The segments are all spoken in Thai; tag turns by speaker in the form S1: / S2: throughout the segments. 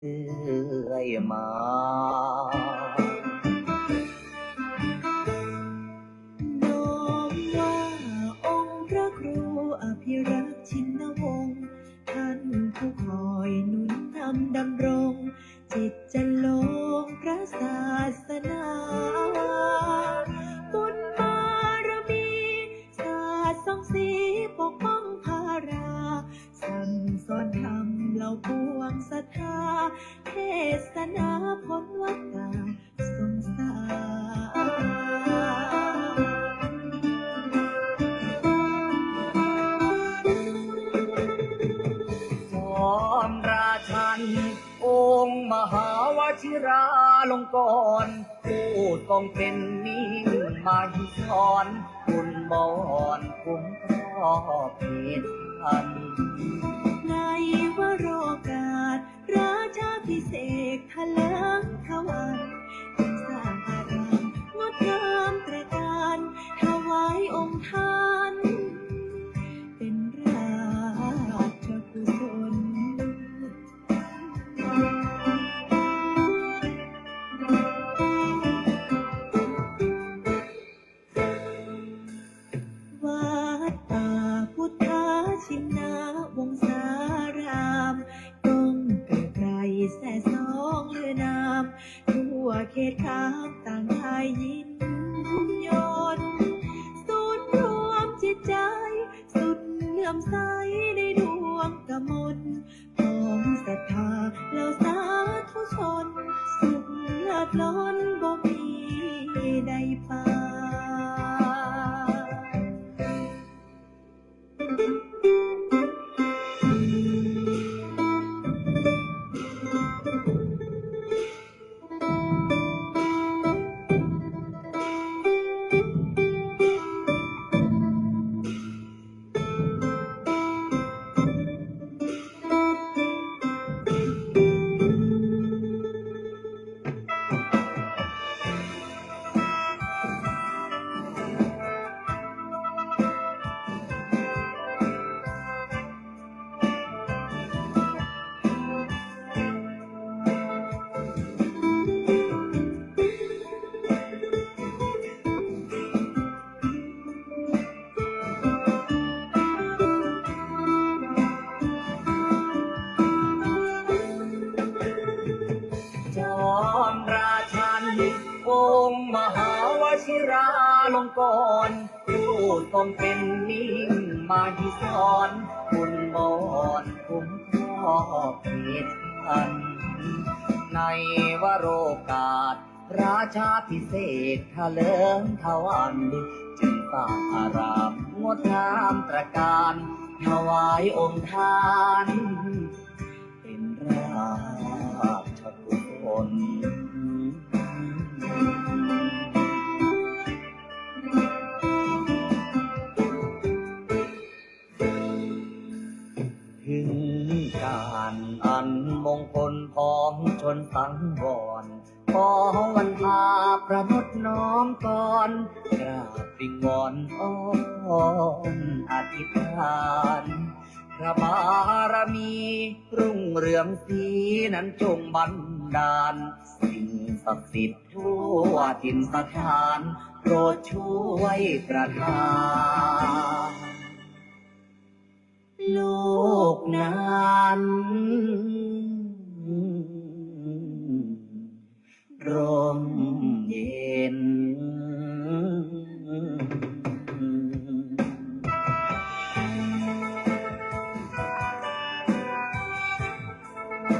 S1: เรื่อยมา
S2: น้อมว่าองค์พระครูอภิรักษ์ชินวงศ์ท่านผู้คอยหนุนนำดำรง จิตจะลงพระศาสนาบุญบารมีศาสตร์ส่องสีปกป้องภาราสั่งสอนธรรมเหล่าปวงศรัทธาเทศนาพ้นวัฏฏะสงสาร
S1: จอมราชันองค์มหาวชิราลงกรณ์ผู้ทรงเป็นมิ่งมาหิศรคุณบอนคุ้มครอบเพศพันธ์
S2: ในวโรกาสราชาพิเศษกทะเลิงทวันยังสร้างอารามงดงามตระการถวายองค์ท่านเป็นราชกุศลวัดป่าพุทธชินวงศารามก้องเกิดไกรแส่สองเลือนามทั่วเขตขามต่างทายยินยนต์ศูนย์รวมจิตใจสุดเลื่อมใสในดวงกมลของศรัทธาเหล่าสาธุชนสุขเลิศล้นบ่มีใดปาน
S1: จอมราชันองค์มหาวชิราลงกรณ์ผู้ทรงเป็นมิ่งมาหิศรคุณบอนคุ้มครอบเพศพันธ์ในวโรกาสราชาพิเศษกทะเลิงทวันจึงสร้างอารามงดงามตระการถวายองค์ท่านเป็นราชกุศลถึงการอันมงคลพร้อมชนสังวรขอวันพาประนดน้อมก่อนกราบวิงวอนอ้อนอธิษฐานพระบารมีรุ่งเรืองสีนั้นจงบันดาลสิ่งศักดิ์สิทธิ์ทั่วถิ่นสถานโปรดช่วยประทานโลกนั้นร่มเย็น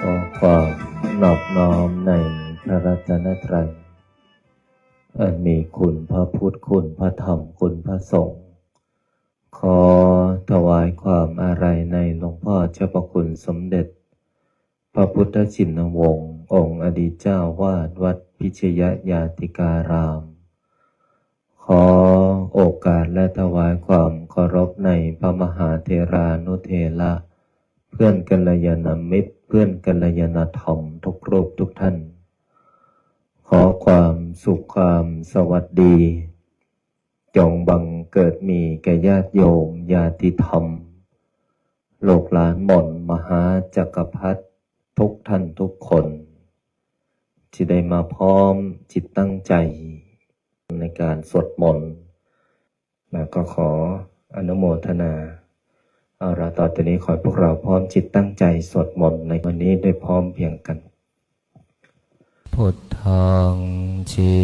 S3: ขอความนอบน้อมในพระรัตนตรัยอันมีคุณพระพุทธคุณพระธรรมคุณพระสงฆ์ขอถวายความอาลัยในหลวงพ่อเจ้าพระคุณสมเด็จพระพุทธชินวงศ์องค์อดีตเจ้าวาดวัดพิชยญาติการาม ขอโอกาสและถวายความเคารพในพระมหาเถรานุเถระเพื่อนกัลยาณมิตรเพื่อนกัลยาณธรรมทุกรูปทุกท่านขอความสุขความสวัสดีจงบังเกิดมีแก่ญาติโยมญาติธรรม โลกหลานหม่อนมหาจักรพรรดิ ทุกท่านทุกคนที่ได้มาพร้อมจิตตั้งใจในการสวดมนต์แล้วก็ขออนุโมทนาเอาละต่อจากนี้ขอให้พวกเราพร้อมจิตตั้งใจสวดมนต์ในวันนี้ได้พร้อมเพรียงกันพุทธังชี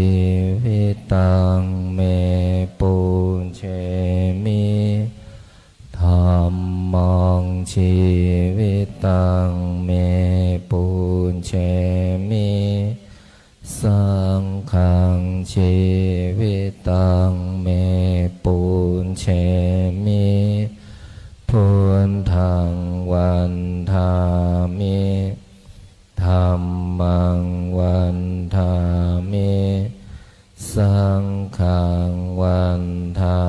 S3: วิตังเมปุเชมิธัมมังชีวิตังเมปุเชมิสังฆังชีวิตังเมปุเชมิพุทธังวันทามิธัมมังวันทามิสังฆังวันทา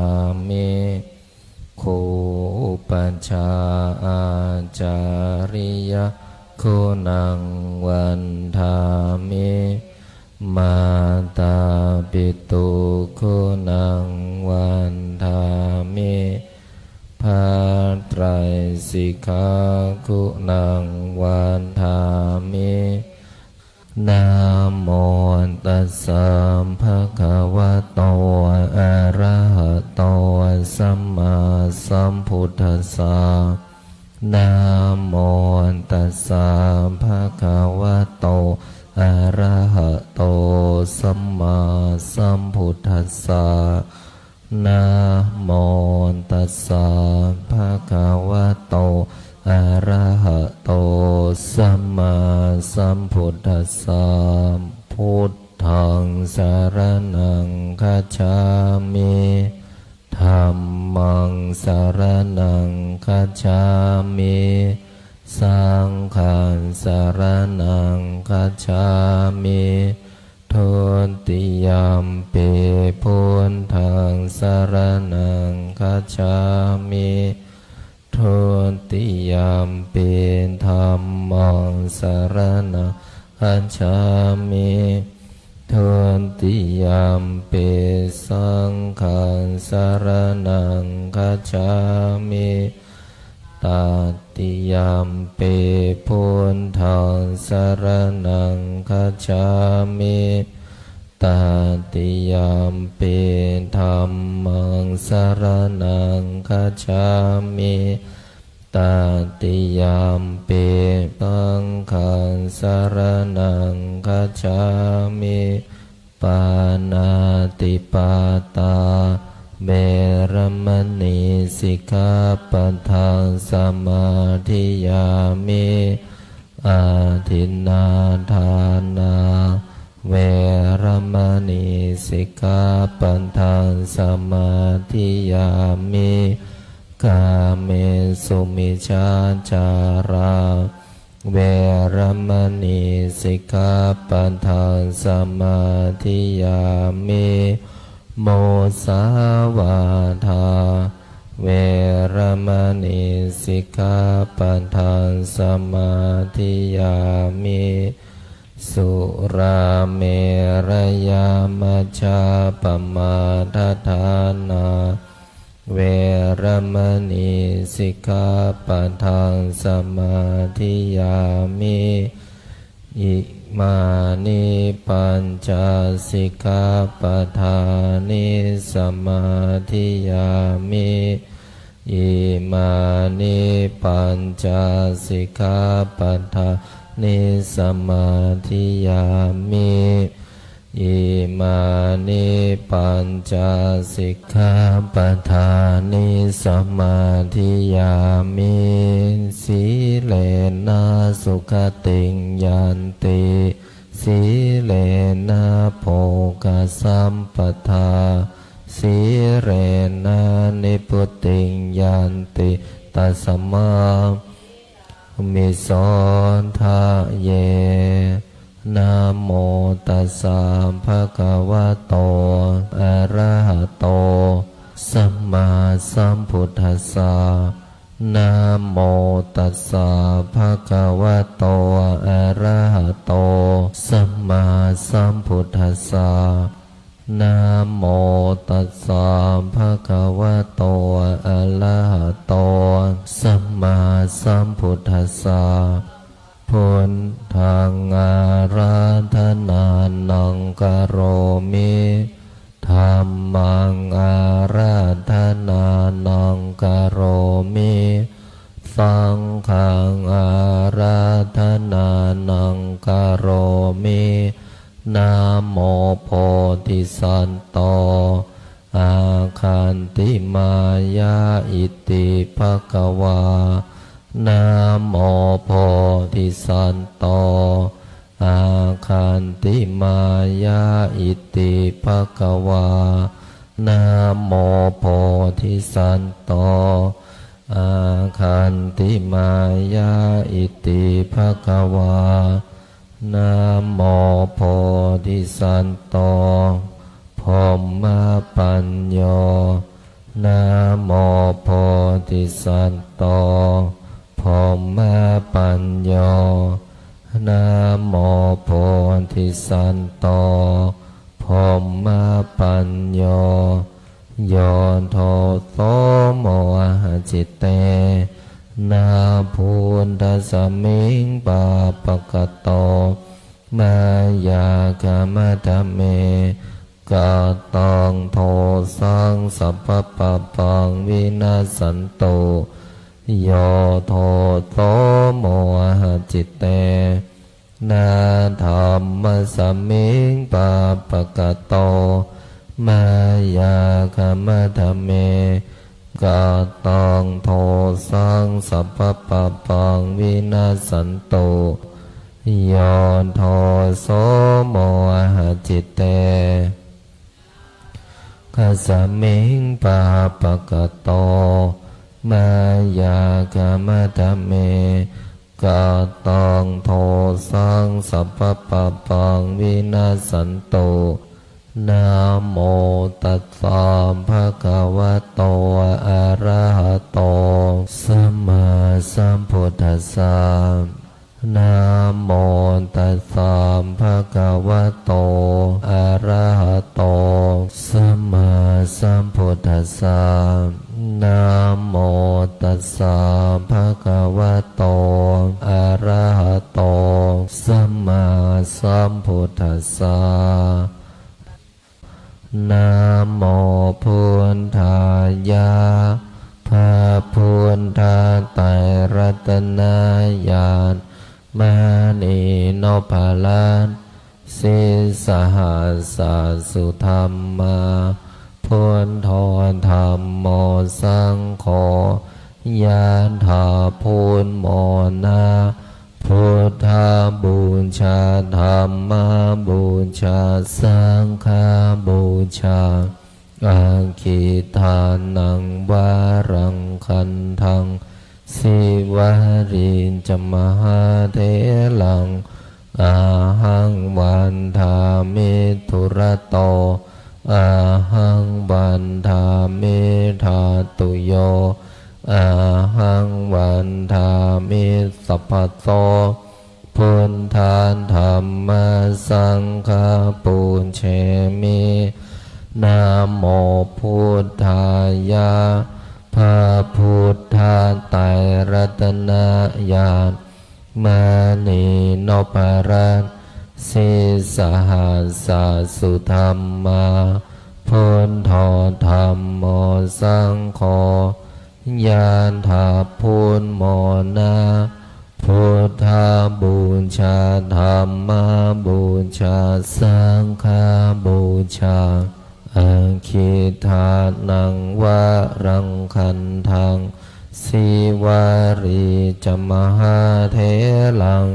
S3: มิคูปัญชาอาจาริยคุณังวันทามิมาตาปิตุคุณังวันทามิภาไตรสิกขาคุณังวันทามินะโมตัสสะภะคะวะโตอะระหะโตสัมมาสัมพุทธัสสะนะโมตัสสะภะคะวะโตอะระหะโตสัมมาสัมพุทธัสสะนะโมตัสสะภะคะวะโตอะระหะโตสัมมาสัมพุทธัสสะพุทธังสรณังคัจฉามิธัมมังสรณังคัจฉามิสังฆังสรณังคัจฉามิทุติยมปิพุทธังสรณังคัจฉามิทุติยมปิธัมมังสรณังคัจฉามิทุติยมปิสังฆังสรณังคัจฉามิตติยมปิพุทธังสรณังคัจฉามิตติยมปิธัมมังสรณังคัจฉามิตติยมปิสังฆังสรณังคัจฉามิปานาติปาตาเวรมณีสิกขาปัทังสมาธิยามิอาทินนาทานาเวรมณีสิกขาปัทังสมาธิยามิกาเมสุมิจฉาจาราเวรมณีสิกขาปัทังสมาธิยามิโมสาวาทาเวรมณีสิกขาปัทังสมาธิยามิสุราเมรยามัชฌาปมาทฐานาเวรมณีสิกขาปัทังสมาธิยามิอิมานิปัญจสิกขาปัฏฐานิสมาธิยามิอิมานิปัญจสิกขาปัฏฐานิสมาธิยามิอิมานิปัญจสิกขาปัฏฐานิสมาธิยามิสีเลนะสุขติงยันติสีเลนะโภคสัมปทาสีเรนะนิพุติงยันติตัสมามิโสทะเยนะโมตัสสะภะคะวะโตอะระหะโตสัมมาสัมพุทธัสสะนะโมตัสสะภะคะวะโตอะระหะโตสัมมาสัมพุทธัสสะนะโมตัสสะภะคะวะโตอะระหะโตสัมมาสัมพุทธัสสะพุท ราธนานังกโรมิธัมมังอาราธนานังกโรมิสังฆังอาราธนานังกโรมินะโมโพธิสัตโตอาคันติมายาอิติภควานะโมโพธิสัตโตอาคันติมายาอิติภควานะโมโพธิสัตโตอาคันติมายาอิติภควานะโมโพธิสัตโตพรหมปัญโยนะโมโพธิสัตโตพรหมปัญโยนะโมโพธิสัตโตพรหมปัญโยโยโทโสโมหจิตเตนาภูนทัสสมิงปาปะกะโตมายากามะทะเมกะตังโทสังสัพพะปะปังวินาสันโตโยโทโสโมหจิตเตนาธัมมัสสมิงปาปะกะโตมายากามะทะเมกะตังโทสังสัพพะปะปังวินาสันโตโยโทโสโมหจิตเตคัสสมิงปาปะกะโตมายากามะทะเมกะตังโทสังสัพพะปะปังวินาสันโตนะโมตัสสะภะคะวะโตอะระหะโตสัมมาสัมพุทธัสสะนะโมตัสสะภะคะวะโตอะระหะโตสัมมาสัมพุทธัสสะนะโมตัสสะภะคะวะโตอะระหะโตสัมมาสัมพุทธัสสะนะโมพุทธายะพระพุทธไตรรัตนญาณมณีโนภาลันสิสหัสสสุธรรมาพุทโธธรรมโมสังโฆยะถาพุทโมนาพุทธบูชาธรรมบูชาสังฆบูชาอาคิทานังวารังคันทังสิวารินจมหาเถลังอาหังวันทามิทุระโตอาหังวันทามิธาตุโยอาหังวันทามิสัพพโตพุทธานธรรมสังฆปุญเชมินะโมพุทธายะพระพุทธไตรรัตนญาณมณีโนภาลันสิสหัสสสุธรรมาพุทโธธรรมโมสังโฆยะถาพุทโมนาพุทธบูชาธรรมบูชาสังฆบูชาอาคิทานังวารังคันทังสิวาริจมหาเถลัง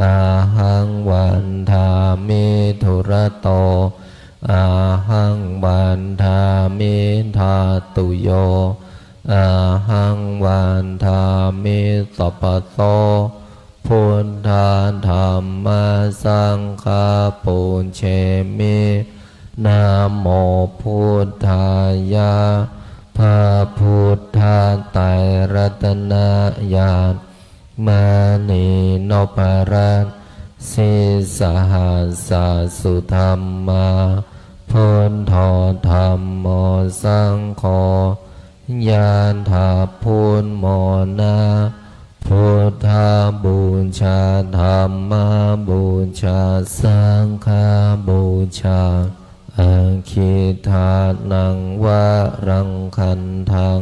S3: อาหังวันทามิทุระโตอาหังวันทามิธาตุโยอาหังวันทามิสัพพโตพุทธานธรรมสังฆปุญเชมินะโมพุทธายะพระพุทธไตรรัตนญาณมณีโนภาลันสิสหัสสสุธรรมาพุทโธธรรมโมสังโฆยะถาพุทโมนา พุทธบูชาธรรมบูชาสังฆบูชาอาคิทานังวะรังคันทัง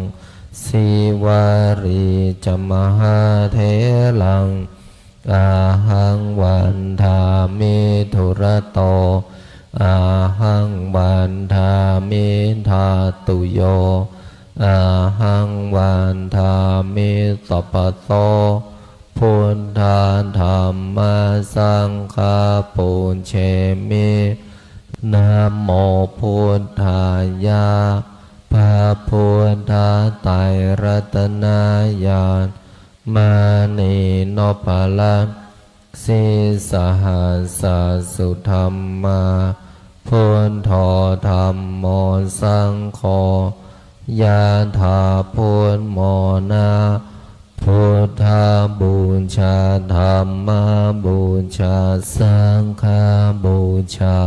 S3: สิวารีจมหาเทลังอาหังวันทามิทุระโตอาหังวันทามิทาตุโยอาหังวันทามิสัพพโตพุทธาธรรมสังฆาปุญเชมินะโมพุทธายะพระพุทธไตรรัตนญาณมานีโนปะละสิสหัสสะสุธรรมาพุทโธธรรมโมสังโฆยะถาพุทโมนาพุทธบูชาธรรมบูชาสังฆบูชา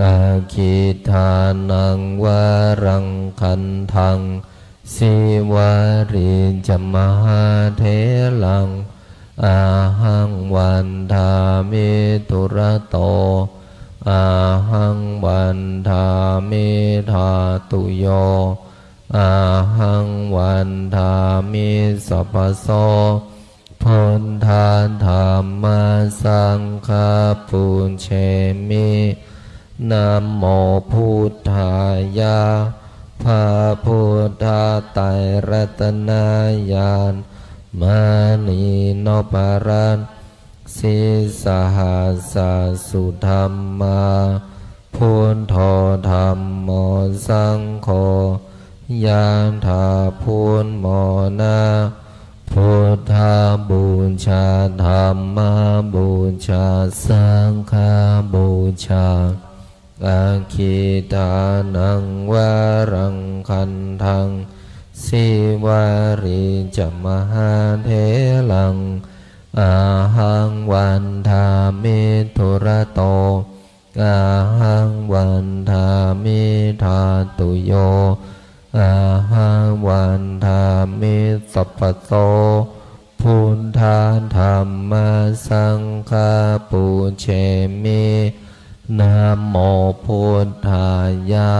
S3: อาคิทานังวะรังคันทังสิวาริจมหาเทลังอาหังวันทามิทุระโตอาหังวันทามิทาตุโยอาหังวันทามิสัพพโสพุทธาธรรมสังฆาปุญเชมินะโมพุทธายะพระพุทธไตรรัตนญาณมานีโนปะระสิสหัสสะสุธรรมาพุทโธธรรมโมสังโฆยะถาพุทโมนาพุทธบูชาธรรมบูชาสังฆบูชาอาคิทานังวะรังคันทังสิวาริจมหาเทลังอาหังวันทามิทุระโตอาหังวันทามิทาตุโยอาหังวันทามิสัพพโตพุทธาธรรมสังฆาปุเชมินะโมพุทธายะ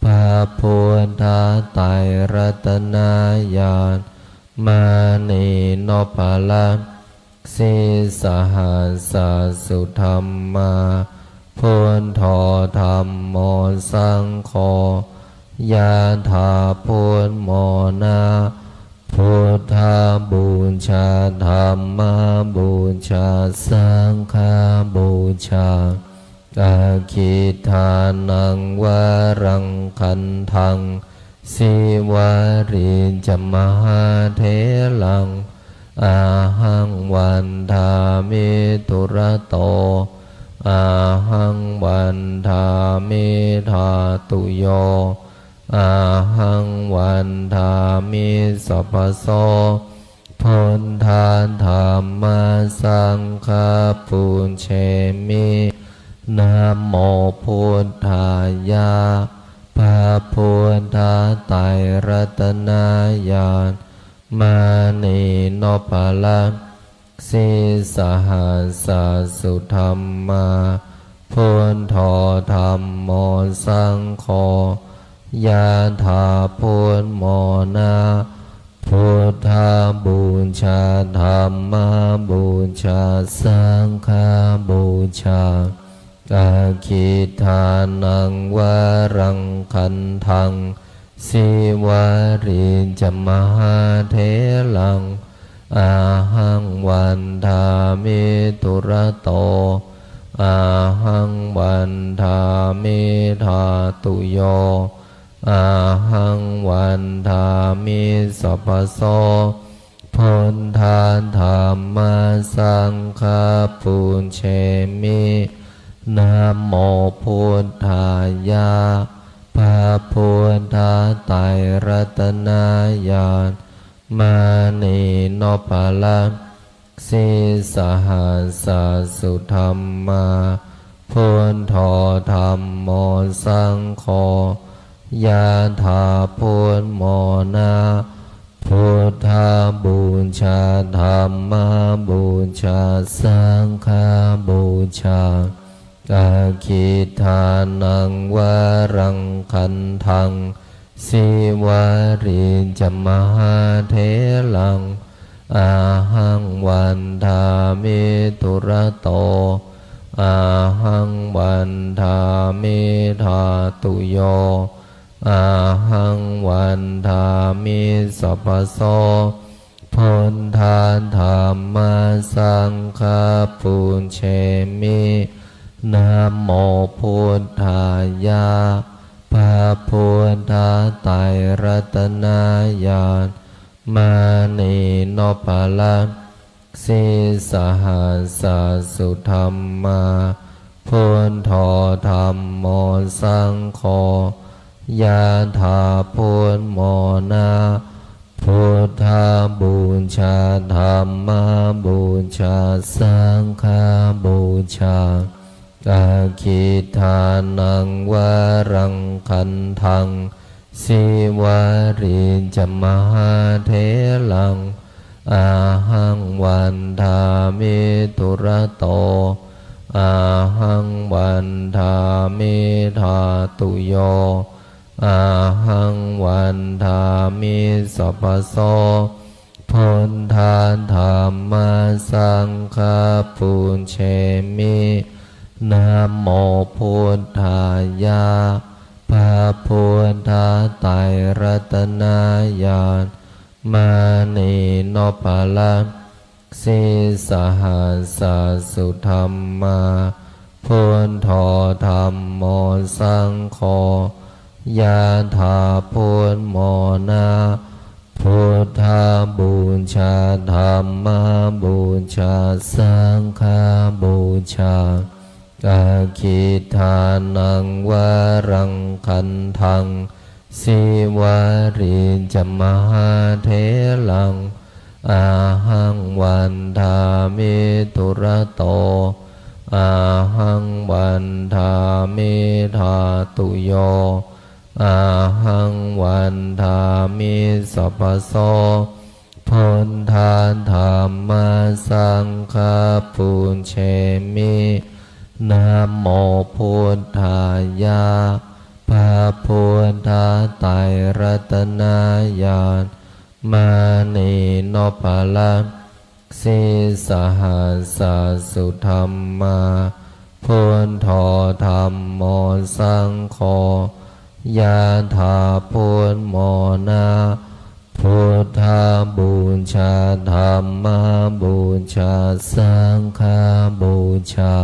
S3: พระพุทธไตรรัตนญาณมานีโนปะละสิสหัสสะสุธรรมาพุทโธธรรมโมสังโฆยะถาพุทโมนาพุทธบูชาธรรมบูชาสังฆบูชาอาคิทานังวะรังคันทังสิวาริจมหาเทลังอาหังวันทามิทุระโตอาหังวันทามิทาตุโยอาหังวันทามิสัพพโสพุทธาธรรมสังฆาปุญเชมินะโมพุทธายะพระพุทธไตรรัตนญาณมานีโนปะละสิสหัสสะสุธรรมาพุทโธธรรมโมสังโฆยะถาพุทโมนาพุทธบูชาธรรมบูชาสังฆบูชาอาคิทานังวะรังคันทังสิวาริจมหาเทลังอาหังวันทามิทุระโตอาหังวันทามิทาตุโยอาหังวันทามิสัพพโสพุทธาธรรมสังฆาปุญเชมินะโมพุทธายะพระพุทธไตรรัตนญาณมานีโนปะละสิสหัสสะสุธรรมาพุทโธธรรมโมสังโฆยะถาพุทโมนา พุทธบูชาธรรมบูชาสังฆบูชาอาคิทานังวรังคันทังสิวาริจมหาเถลังอาหังวันทามิตุระโตอาหังวันทามิธาตุโยอาหังวันทามิสัพพโสพุทธาธัมมาสังฆาปุญเชมินะโมพุทธายะพระพุทธไตรรัตนญาณมานีโนภลังสิสหัสสุธรรมาพุทโธธัมโมสังโฆยะถาพุทโมนาพุทธบูชาธรรมบูชาสังฆบูชาอาคิทานังวรังคันทังสิวาริจมหาเถลังอาหังวันทามิตุระโตอาหังวันทามิธาตุโยอาหังวันทามิสัพพโสพุทธาธัมมาสังฆาปุญเชมินะโมพุทธายะพระพุทธไตรรัตนญาณมานีโนภลังสิสหัสสุธรรมาพุทโธธัมโมสังโฆยะถาพุทโมนาพุทธบูชาธรรมบูชาสังฆบูชาอาคิทานังวรังคันทังสิวาริจมหาเถลังอาหังวันทามิตุระโตอาหังวันทามิธาตุโยอาหังวันทามิสัพพโสพุทธาธัมมาสังฆาปุญเชมินะโมพุทธายะพระพุทธไตรรัตนญาณมานีโนภลังสิสหัสสุธรรมาพุทโธธัมโมสังโฆยะถาพุทโมนาพุทธบูชาธรรมบูชาสังฆบูชา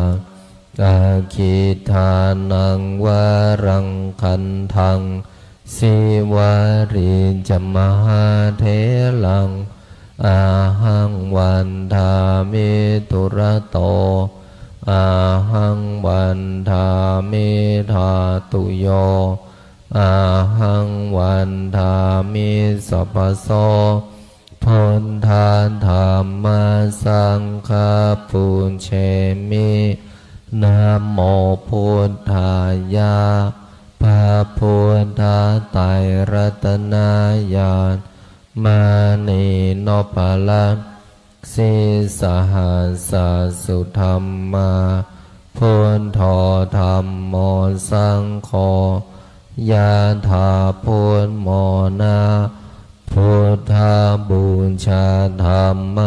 S3: อาคิทานังวรังคันทังสิวาริจมหาเถลังอาหังวันทามิตุระโตอาหังวันทามิธาตุโยอาหังวันทามิสัพพโสพุทธาธัมมาสังฆาปุญเชมินะโมพุทธายะพระพุทธไตรรัตนญาณมานีโนภลังสิสหัสสุธรรมาพุทโธธัมโมสังโฆยะถาพุทโมนาพุทธบูชาธรรม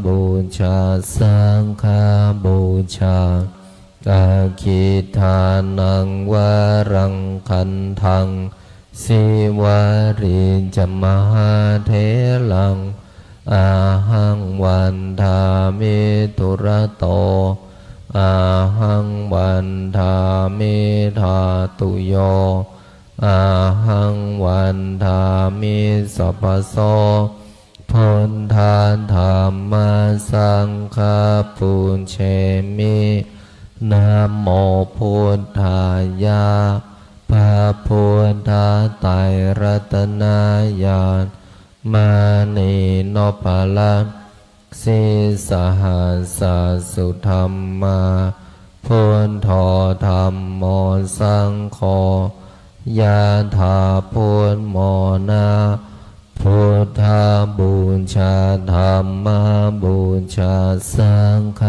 S3: บูชาสังฆบูชาอาคิทานังวรังคันทังสิวาริจมหาเถลังอาหังวันทามิตุระโตอาหังวันทามิธาตุโยอาหังวันทามิสัพพโสพุทธาธัมมาสังฆาปุญเชมินะโมพุทธายะพระพุทธไตรรัตนญาณมานีโนภลังสิสหัสสุธรรมาพุทโธธัมโมสังโฆยะถาพุทโมนา พุทธบูชาธรรมบูชาสังฆ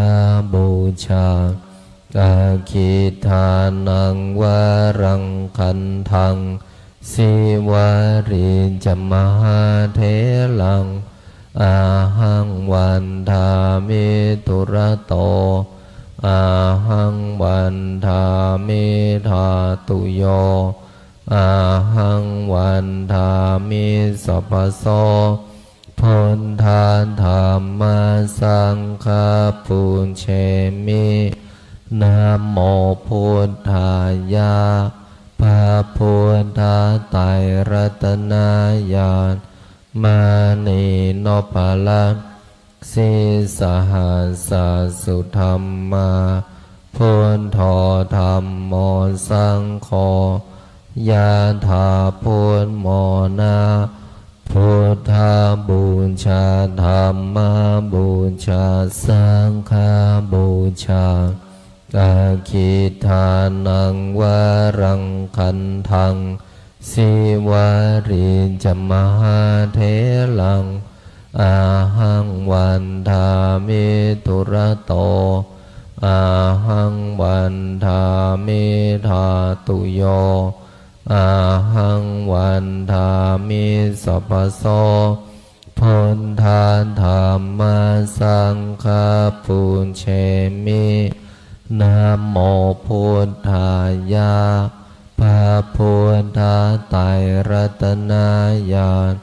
S3: บูชาอาคิทานังวรังคันทังสิวาริจมหาเถลังอาหังวันทามิตุระโตอาหังวันทามิธาตุโยอาหังวันทามิสัพพโสพุทธาธัมมาสังฆาปุญเชมินะโมพุทธายะพระพุทธไตรรัตนญาณมานีโนภลังสิสหัสสุธรรมาพุทโธธัมโมสังโฆยะถาพุทโมนาพุทธบูชาธรรมบูชาสังฆบูชาอาคิทานังวรังคันทังสิวาริจมหาเถลังอาหังวันทามิตุระโตอาหังวันทามิธาตุโยอาหังวันทามิสัพพโสพุทธาธัมมาสังฆาปุญเชมินะโมพุทธายะพระพุทธไตรรัตนญาณ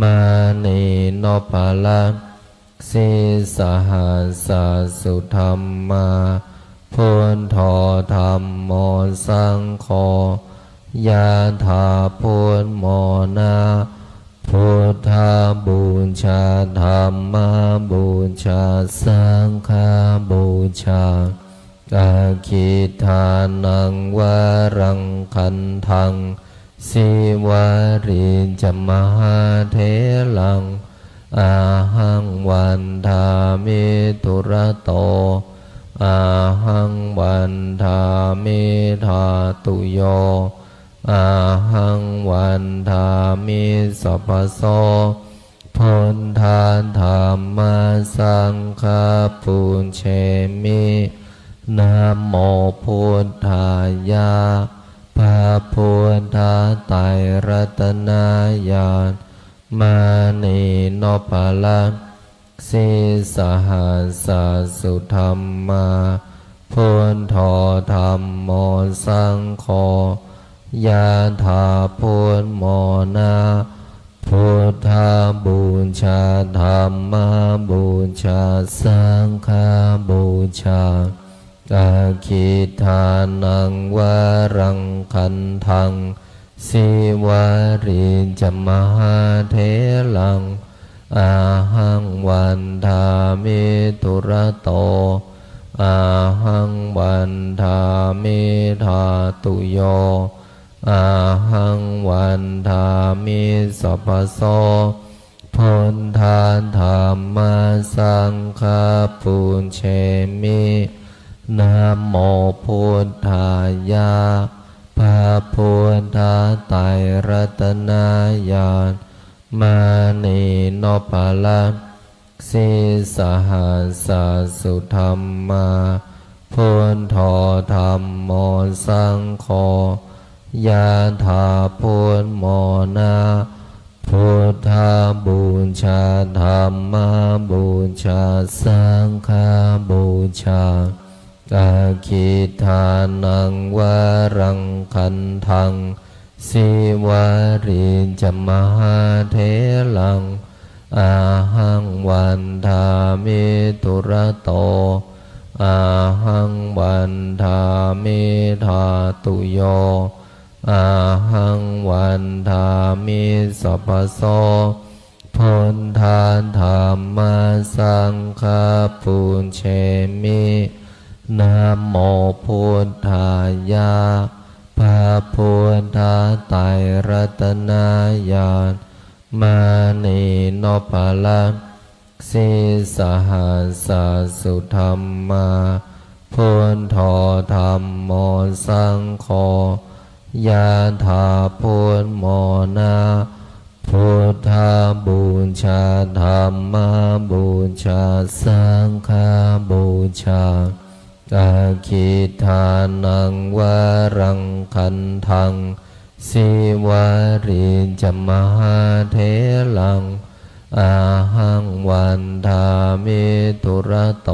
S3: มานีโนภลังสิสหัสสุธรรมาพุทโธธัมโมสังโฆยะถาพุทโมนาพุทธบูชาธรรมบูชาสังฆบูชาอาคิทานังวรังคันทังสิวาริจมหาเถลังอาหังวันทามิตุระโตอาหังวันทามิธาตุโยอาหังวันทามิสัพพโสพุทธาธัมมาสังฆาปุญเชมินะโมพุทธายะพระพุทธไตรรัตนญาณมานีโนภลังสิสหัสสุธรรมาพุทโธธัมโมสังโฆยะถาพุทโมนาพุทธบูชาธรรมบูชาสังฆบูชาอาคิทานังวรังคันทังสิวาริจมหาเถลังอาหังวันทามิตุระโตอาหังวันทามิธาตุโยอาหังวันทามิสัพพโสพุทธาธัมมาสังฆาปุญเชมินะโมพุทธายะพระพุทธไตรรัตนญาณมานีโนภลังสิสหัสสุธรรมาพุทโธธัมโมสังโฆยะถาพุทโมนาพุทธบูชาธรรมบูชาสังฆบูชาอาคิทานังวรังคันทังสิวาริจมหาเถลังอาหังวันทามิตุระโตอาหังวันทามิธาตุโยอาหังวันทามิสัพพโสพุทธาธัมมาสังฆาปุญเชมินะโมพุทธายะพระพุทธไตรรัตนญาณมานีโนภลังสิสหัสสุธรรมาพุทโธธัมโมสังโฆยะถาพุทโมนา พุทธบูชาธรรมบูชาสังฆบูชาอาคิทานังวรังคันทังสิวาริจมหาเถลังอาหังวันทามิทุระโต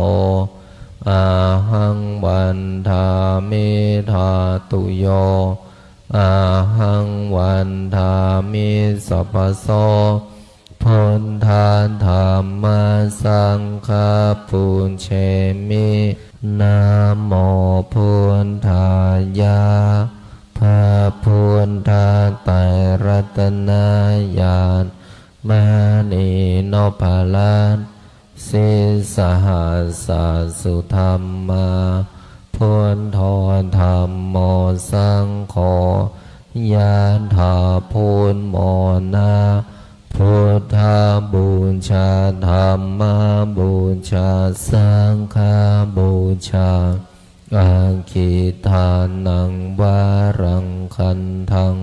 S3: อาหังวันทามิธาตุโยอาหังวันทามิสัพพโสพุทธาธรรมสังฆปุญเชมินะโมพุทธายะพระพุทธไตรรัตนญาณมณีโนภาลันสิสหัสสสุธรรมาพุทโธธรรมโมสังโฆยะถาพุทโมนาพุทธบูชาธรรมบูชาสังฆบูชาอาคิทานังวารังคันทัง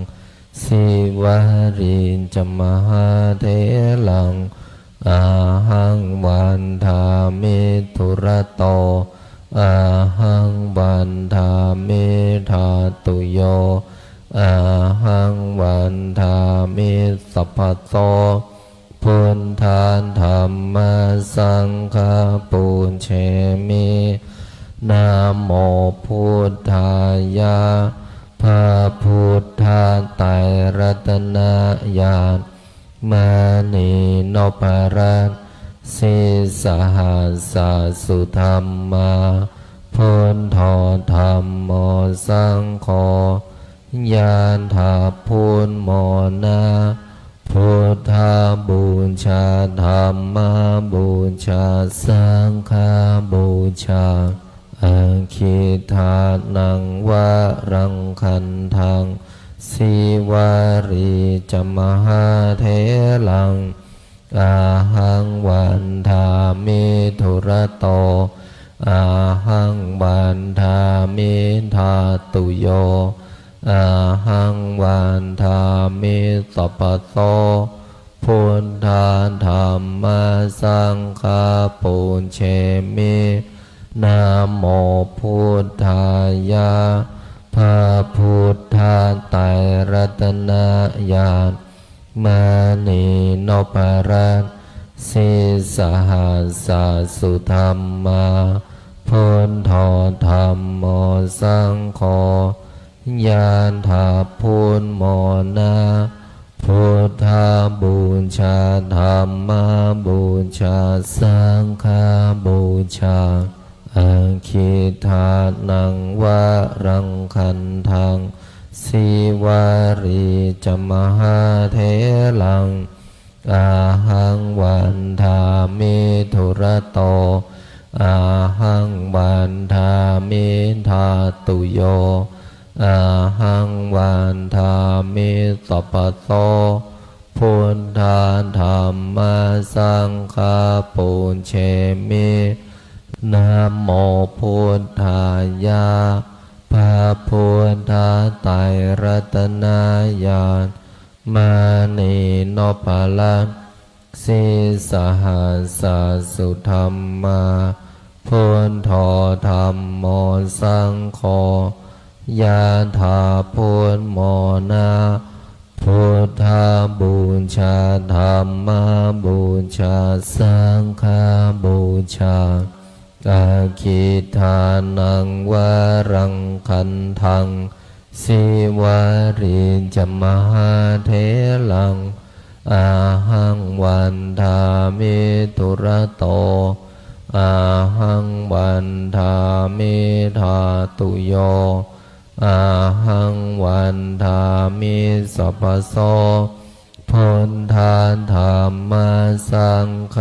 S3: สิวาริจมหาเถลังอาหังวันทามิทุระโตอาหังวันทามิธาตุโยอาหังวันทามิสัพพโสพุทธาธรรมสังฆปุญเชมินะโมพุทธายะพระพุทธไตรรัตนญาณมณีโนภารัตสิสหัสสสุธรรมาพุทโธธรรมโมสังโฆยะถาพุทโมนาพุทธบูชาธรรมบูชาสังฆบูชาอาคิทานังวารังคันทังสิวาริจมหาเถลังอาหังวันทามิทุระโตอาหังวันทามิธาตุโยอาหังวันทามิสัพพโสพุทธาธรรมสังฆปุญเชมินะโมพุทธายะพระพุทธไตรรัตนญาณมณีโนภารัตสิสหัสสสุธรรมาพุทโธธรรมโมสังโฆยะถาพุทโมนาพุทธบูชาธรรมบูชาสังฆบูชาอาคิทานังวารังคันทังสิวาริจมหาเถลังอาหังวันทามิทุระโตอาหังวันทามิธาตุโยอาหังวันทามิสัพพโสพุทธาธรรมสังฆปุญเชมินะโมพุทธายะพระพุทธไตรรัตนญาณมณีโนภาลันสิสหัสสสุธรรมาพุทโธธรรมโมสังโฆยะถาพุทโมนาพุทธบูชาธรรมบูชาสังฆบูชาอาคิทานังวารังคันทังสิวาริจมหาเถลังอาหังวันทามิทุระโตอาหังวันทามิธาตุโยอาหังวันทามิสัพพโสพุทธาธรรมสังฆ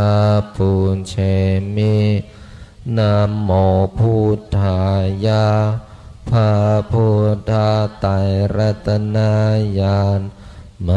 S3: ปุญเชมินะโมพุทธายะพระพุทธไตรรัตนญาณม